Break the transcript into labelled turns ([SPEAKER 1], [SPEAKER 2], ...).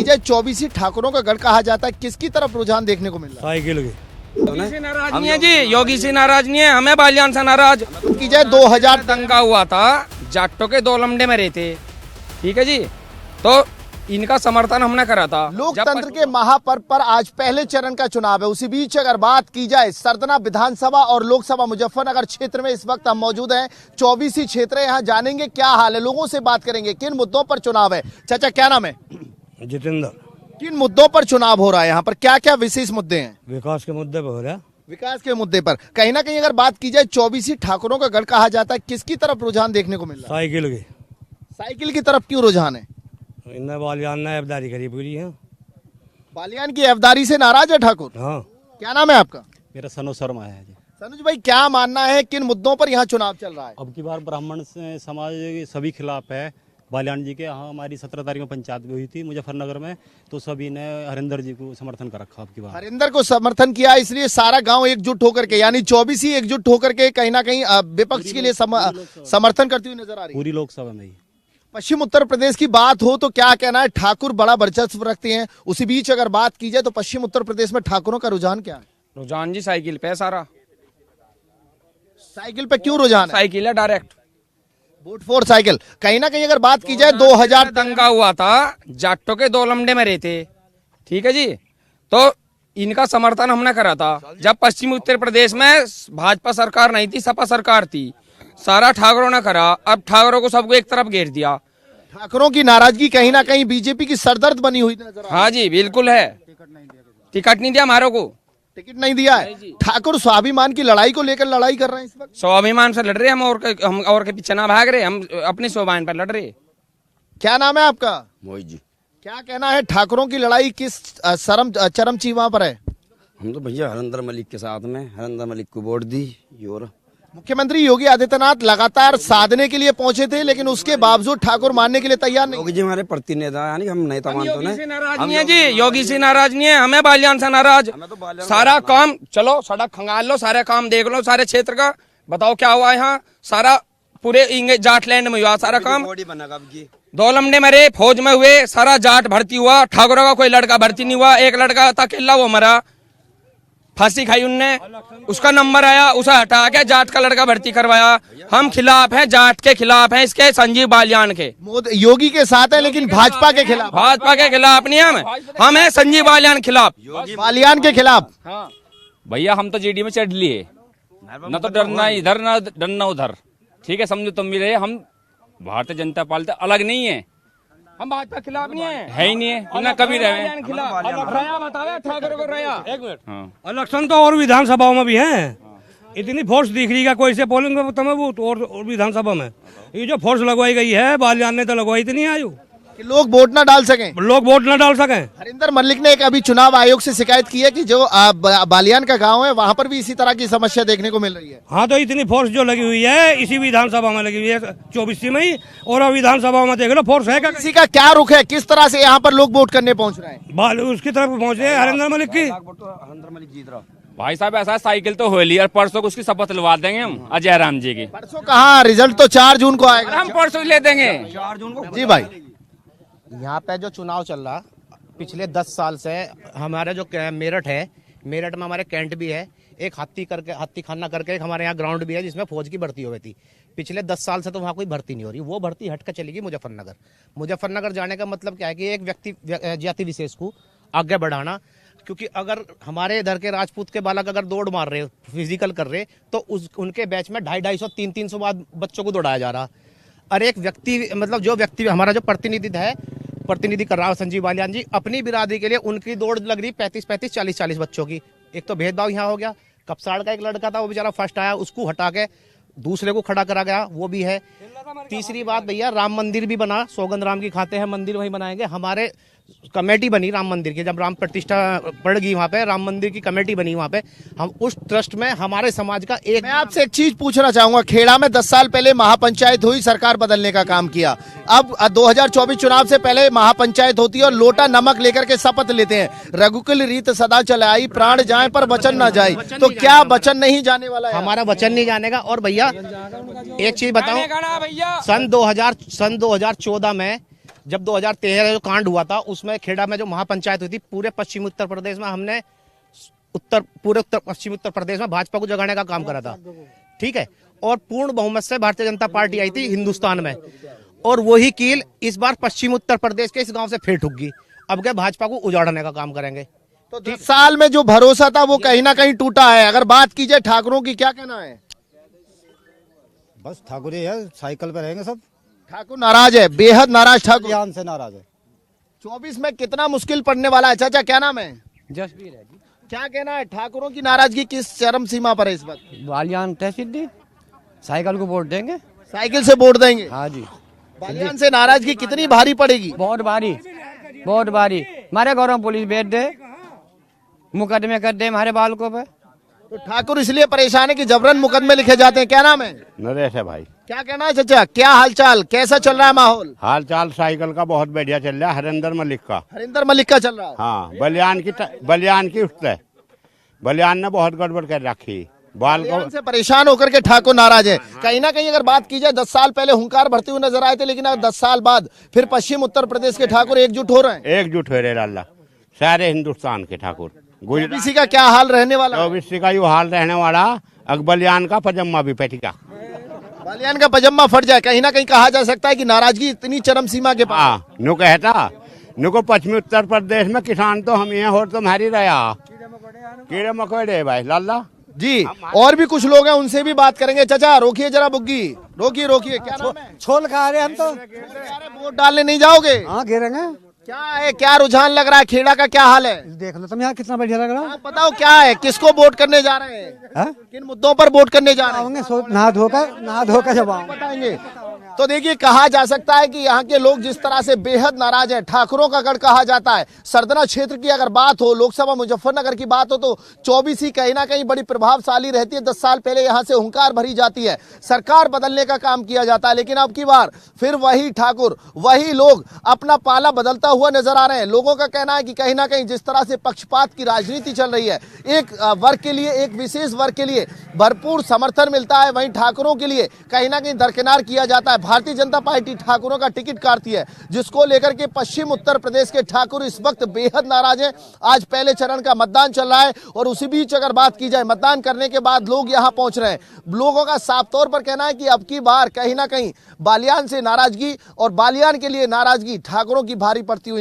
[SPEAKER 1] जाए 24 ठाकुरों का गढ़ कहा जाता है, किसकी तरफ रुझान देखने को मिल रहा है?
[SPEAKER 2] साइकिल की
[SPEAKER 3] योगी से नाराज नहीं है जी, योगी से नाराज नहीं है, हमें बालियान से नाराज।
[SPEAKER 1] की जाए 2000
[SPEAKER 3] दंगा हुआ था, जाटों के 2 लमडे में रहते, ठीक है जी, तो इनका समर्थन हमने करा था।
[SPEAKER 1] लोकतंत्र के महापर्व पर आज पहले चरण का चुनाव है। उसी बीच अगर बात की जाए सरदना विधानसभा और लोकसभा मुजफ्फरनगर क्षेत्र में इस वक्त हम मौजूद हैं। 24 क्षेत्र है, यहाँ जानेंगे क्या हाल है, लोगों से बात करेंगे किन मुद्दों पर चुनाव है। चाचा क्या नाम है?
[SPEAKER 2] जितेंद्र।
[SPEAKER 1] किन मुद्दों पर चुनाव हो रहा है यहाँ पर, क्या क्या विशेष मुद्दे हैं?
[SPEAKER 2] विकास के मुद्दे पर हो रहा है।
[SPEAKER 1] विकास के मुद्दे पर कहीं ना कहीं अगर बात की जाए 24 ठाकुरों का गढ़ कहा जाता है, किसकी तरफ रुझान देखने को मिल रहा है?
[SPEAKER 2] साइकिल की।
[SPEAKER 1] साइकिल की तरफ क्यों रुझान है?
[SPEAKER 2] इन्हें बालियान ने अबदारी करी पूरी है।
[SPEAKER 1] बालियान की अवदारी से नाराज है ठाकुर?
[SPEAKER 2] हाँ।
[SPEAKER 1] क्या नाम है आपका?
[SPEAKER 4] मेरा सनो शर्मा है जी।
[SPEAKER 1] सनुज भाई क्या मानना है, किन मुद्दों पर यहाँ चुनाव चल रहा है?
[SPEAKER 4] अब की बार ब्राह्मण समाज सभी खिलाफ है बालियान जी के। हाँ, हमारी 17 तारीख में पंचायत भी हुई थी मुजफ्फरनगर में, तो सभी ने हरिंदर जी को समर्थन कर रखा। अब की बार
[SPEAKER 1] हरिंदर को समर्थन किया, इसलिए सारा गांव एकजुट होकर के, यानी 24 ही एकजुट होकर के कहीं ना कहीं विपक्ष के लिए समर्थन करती हुई नजर आ रही है
[SPEAKER 4] पूरी लोकसभा में ही।
[SPEAKER 1] पश्चिम उत्तर प्रदेश की बात हो तो क्या कहना है, ठाकुर बड़ा वर्चस्व रखते हैं। उसी बीच अगर बात की जाए तो पश्चिम उत्तर प्रदेश में ठाकुरों का रुझान क्या है?
[SPEAKER 3] रुझान जी साइकिल पे सारा।
[SPEAKER 1] साइकिल पे क्यों रुझान है?
[SPEAKER 3] साइकिल है डायरेक्ट,
[SPEAKER 1] वोट फॉर साइकिल। कहीं ना कहीं अगर बात की जाए 2000
[SPEAKER 3] दंगा हुआ था, जाटों के 2 लमडे में रहते, ठीक है जी, तो इनका समर्थन हमने करा था। जब पश्चिमी उत्तर प्रदेश में भाजपा सरकार नहीं थी, सपा सरकार थी, सारा ठाकुरों ने करा। अब ठाकुरों को सबको एक तरफ घेर दिया।
[SPEAKER 1] ठाकुरों की नाराजगी कहीं ना कहीं बीजेपी की सरदर्द बनी हुई नजर आ रही है।
[SPEAKER 3] हाँ जी बिल्कुल है, टिकट नहीं दिया हमारे को,
[SPEAKER 1] टिकट नहीं दिया है। ठाकुर स्वाभिमान की लड़ाई को लेकर लड़ाई कर रहे हैं इस वक्त।
[SPEAKER 3] स्वाभिमान से लड़ रहे हम और के पीछे ना भाग रहे, हम अपने स्वाभिमान पर लड़ रहे।
[SPEAKER 1] क्या नाम है आपका?
[SPEAKER 5] मोहित जी।
[SPEAKER 1] क्या कहना है, ठाकुरों की लड़ाई किस चरम सीमा पर है?
[SPEAKER 5] हम तो भैया हरिंदर मलिक के साथ में, हरिंदर मलिक को वोट दी। और
[SPEAKER 1] मुख्यमंत्री योगी आदित्यनाथ लगातार साधने के लिए पहुंचे थे, लेकिन उसके बावजूद ठाकुर मानने के लिए तैयार नहीं।
[SPEAKER 5] योगी जी हमारे प्रतिनिधि, यानी हम नेता मानते
[SPEAKER 3] योगी से नाराज नहीं है जी, योगी से नाराज नहीं है, हमें बालियान से नाराज। सारा काम चलो, सड़क खंगाल लो, सारे काम देख लो, सारे क्षेत्र का बताओ क्या हुआ यहाँ। सारा पूरे जाटलैंड में हुआ सारा काम। 2 लमडे मरे, फौज में हुए, सारा जाट भर्ती हुआ, ठाकुरों का कोई लड़का भर्ती नहीं हुआ। एक लड़का था अकेला, वो मरा, फांसी खाई उनने, उसका नंबर आया, उसे हटा के जाट का लड़का भर्ती करवाया। हम खिलाफ हैं, जाट के खिलाफ हैं, इसके संजीव बालियान के।
[SPEAKER 1] योगी के साथ है लेकिन भाजपा के खिलाफ।
[SPEAKER 3] भाजपा के खिलाफ नहीं, हम हैं संजीव बालियान खिलाफ,
[SPEAKER 1] बालियान के खिलाफ।
[SPEAKER 6] भैया हम तो जीडी में चढ़ लिए, न तो डरना इधर न डरना उधर, ठीक है, समझो तुम भी रहे। हम भारतीय जनता पार्टी अलग नहीं है,
[SPEAKER 3] हम भाजपा के खिलाफ नहीं
[SPEAKER 6] है ही नहीं है, ना कभी रहे।
[SPEAKER 2] इलेक्शन तो और विधानसभाओं में भी है। इतनी फोर्स दिख रही है, कोई से पोलिंग तुम्हें वो और विधानसभा में ये जो फोर्स लगवाई गई है, बालियान ने तो लगवाई इतनी आयु
[SPEAKER 1] कि लोग वोट ना डाल सकें,
[SPEAKER 2] लोग वोट न डाल सकें।
[SPEAKER 1] हरिंदर मलिक ने एक अभी चुनाव आयोग से शिकायत की है कि जो बालियान का गांव है वहां पर भी इसी तरह की समस्या देखने को मिल रही है।
[SPEAKER 2] हाँ, तो इतनी फोर्स जो लगी हुई है इसी विधानसभा में लगी हुई है 24 में ही, और विधानसभा में देख लो फोर्स है।
[SPEAKER 1] किसी का क्या रुख है, किस तरह से यहाँ पर लोग वोट करने पहुंच रहे हैं?
[SPEAKER 2] उसकी तरफ पहुंचे हैं हरिंदर मलिक की।
[SPEAKER 5] हरिंदर मलिक जीत रहा।
[SPEAKER 6] भाई साहब ऐसा साइकिल तो हो ली, और परसों को उसकी शपथ दिलवा देंगे हम अजय राम जी की।
[SPEAKER 1] परसों कहाँ, रिजल्ट तो 4 जून को आएगा।
[SPEAKER 6] हम परसों ले देंगे
[SPEAKER 5] 4 जून को।
[SPEAKER 1] जी भाई,
[SPEAKER 7] यहाँ पे जो चुनाव चल रहा पिछले 10 साल से, हमारा जो मेरठ है, मेरठ में हमारे कैंट भी है, एक हाथी खाना करके एक हमारे यहाँ ग्राउंड भी है जिसमें फौज की भर्ती हुई थी। पिछले 10 साल से तो वहाँ कोई भर्ती नहीं हो रही, वो भर्ती हट कर चलेगी मुजफ्फरनगर। मुजफ्फरनगर जाने का मतलब क्या है कि एक व्यक्ति जाति विशेष को आगे बढ़ाना, क्योंकि अगर हमारे इधर के राजपूत के बालक अगर दौड़ मार रहे, फिजिकल कर रहे, तो उनके बैच में 250-250 300 बाद बच्चों को दौड़ाया जा रहा। और एक व्यक्ति, मतलब जो व्यक्ति हमारा जो प्रतिनिधि कर रहा है संजीव बालियान जी, अपनी बिरादरी के लिए उनकी दौड़ लग रही 35-35 40-40 बच्चों की। एक तो भेदभाव यहाँ हो गया। कपसाड़ का एक लड़का था, वो बेचारा फर्स्ट आया, उसको हटा के दूसरे को खड़ा करा गया, वो भी है। तीसरी बात भैया, राम मंदिर भी बना, सौगंध राम की खाते हैं, मंदिर वहीं बनाएंगे। हमारे कमेटी बनी राम मंदिर की, जब राम प्रतिष्ठा पड़ गई वहाँ पे, राम मंदिर की कमेटी बनी वहाँ पे, हम उस ट्रस्ट में हमारे समाज का एक।
[SPEAKER 1] मैं आपसे एक चीज पूछना चाहूंगा, खेड़ा में 10 साल पहले महापंचायत हुई, सरकार बदलने का काम किया। अब 2024 चुनाव से पहले महापंचायत होती है और लोटा नमक लेकर के शपथ लेते हैं, रघुकुल रीत सदा चलाई, प्राण जाए पर वचन न जाए। तो क्या वचन नहीं जाने वाला है?
[SPEAKER 7] हमारा वचन नहीं जानेगा। और भैया एक चीज बताऊं, सन 2014 में जब 2013 जो कांड हुआ था उसमें खेड़ा में जो महापंचायत हुई थी, पूरे पश्चिमी उत्तर प्रदेश में हमने पूरे पश्चिमी उत्तर प्रदेश में भाजपा को जगाने का काम करा था, ठीक है। और पूर्ण बहुमत से भारतीय जनता पार्टी आई थी हिंदुस्तान में, और वही कील इस बार पश्चिमी उत्तर प्रदेश के इस गांव से फिर ठुक गई। अब क्या भाजपा को उजाड़ने का काम करेंगे।
[SPEAKER 1] तो 10 साल में जो भरोसा था वो कहीं ना कहीं टूटा है। अगर बात की जाए ठाकुरों की, क्या कहना है?
[SPEAKER 8] बस ठाकुर ही है, साइकिल पे रहेंगे सब।
[SPEAKER 1] ठाकुर नाराज है, बेहद नाराज ठाकुर।
[SPEAKER 8] ध्यान से नाराज है।
[SPEAKER 1] 24 में कितना मुश्किल पड़ने वाला है। चाचा क्या नाम है?
[SPEAKER 9] जसवीर है जी।
[SPEAKER 1] क्या कहना है, ठाकुरों की नाराजगी किस चरम सीमा पर है इस वक्त?
[SPEAKER 9] बालियान तहसील साइकिल को वोट देंगे।
[SPEAKER 1] साइकिल से वोट देंगे?
[SPEAKER 9] हाँ जी।
[SPEAKER 1] बालियान से नाराजगी कितनी भारी पड़ेगी?
[SPEAKER 9] बहुत भारी, बहुत भारी। हमारे घरों में पुलिस भेज दे, मुकदमे कर दे हमारे बालकों पे।
[SPEAKER 1] तो ठाकुर इसलिए परेशान है कि जबरन मुकदमे लिखे जाते हैं। क्या नाम है?
[SPEAKER 10] नरेश है भाई।
[SPEAKER 1] क्या कहना है चाचा, क्या हालचाल, कैसा चल रहा है माहौल?
[SPEAKER 10] हाल चाल साइकिल का बहुत बढ़िया चल रहा है। हरिंदर मलिक का।
[SPEAKER 1] हरिंदर मलिक का चल रहा है।
[SPEAKER 10] हाँ, बलियान की उठता है। बलियान ने बहुत गड़बड़ कर रखी। बाल को
[SPEAKER 1] से परेशान होकर के ठाकुर नाराज है। कहीं ना कहीं अगर बात की जाए 10 साल पहले हुंकार भरते हुए नजर आए थे, लेकिन अब 10 साल बाद फिर पश्चिम उत्तर प्रदेश के ठाकुर एकजुट हो रहे हैं।
[SPEAKER 10] एकजुट हो रहे लाला सारे हिंदुस्तान के ठाकुर।
[SPEAKER 1] ओबीसी का क्या हाल रहने वाला है?
[SPEAKER 10] ओबीसी का यू हाल रहने वाला। बलियान का पजम्मा भी पेटिका।
[SPEAKER 1] बालियान का पजम्मा फट जाए। कहीं ना कहीं कहा जा सकता है कि नाराजगी इतनी चरम सीमा के पास।
[SPEAKER 10] हाँ, नु कहता नुको पश्चिमी उत्तर प्रदेश में किसान तो हम यहाँ हो तुम्हारी रहा कीड़े मकोड़े भाई लाला
[SPEAKER 1] जी। और भी कुछ लोग हैं, उनसे भी बात करेंगे। चाचा रोकिए जरा बुग्गी, रोकिए रोकिए। क्या नाम है?
[SPEAKER 8] छोल खा रहे हम तो।
[SPEAKER 1] वोट डालने नहीं जाओगे?
[SPEAKER 8] हाँ गिरेंगे।
[SPEAKER 1] क्या है, क्या रुझान लग रहा है? खेड़ा का क्या हाल है?
[SPEAKER 8] देख लो तुम यहाँ कितना बढ़िया लग रहा है।
[SPEAKER 1] आप बताओ क्या है, किसको वोट करने जा रहे हैं? किन मुद्दों पर वोट करने जा रहे हैं?
[SPEAKER 8] नहा धोकर जब आओ
[SPEAKER 1] बताएंगे। तो देखिए, कहा जा सकता है कि यहाँ के लोग जिस तरह से बेहद नाराज हैं। ठाकुरों का गढ़ कहा जाता है। सरदना क्षेत्र की अगर बात हो, लोकसभा मुजफ्फरनगर की बात हो, तो 24 ही कहीं ना कहीं बड़ी प्रभावशाली रहती है। 10 साल पहले यहाँ से हुंकार भरी जाती है, सरकार बदलने का काम किया जाता है, लेकिन अब की बार फिर वही ठाकुर, वही लोग अपना पाला बदलता हुआ नजर आ रहे हैं। लोगों का कहना है कि कहीं ना कहीं जिस तरह से पक्षपात की राजनीति चल रही है, एक वर्ग के लिए, एक विशेष वर्ग के लिए भरपूर समर्थन मिलता है, वहीं ठाकुरों के लिए कहीं ना कहीं दरकिनार किया जाता है। भारतीय जनता पार्टी ठाकुरों का टिकट काटती है, जिसको लेकर के पश्चिम उत्तर प्रदेश के ठाकुर इस वक्त बेहद नाराज हैं। आज पहले चरण का मतदान चल रहा है, और उसी बीच अगर बात की जाए, मतदान करने के बाद लोग यहां पहुंच रहे हैं। लोगों का साफ तौर पर कहना है कि अब की बार कहीं ना कहीं बालियान से नाराजगी, और बालियान के लिए नाराजगी ठाकुरों की भारी पड़ती हुई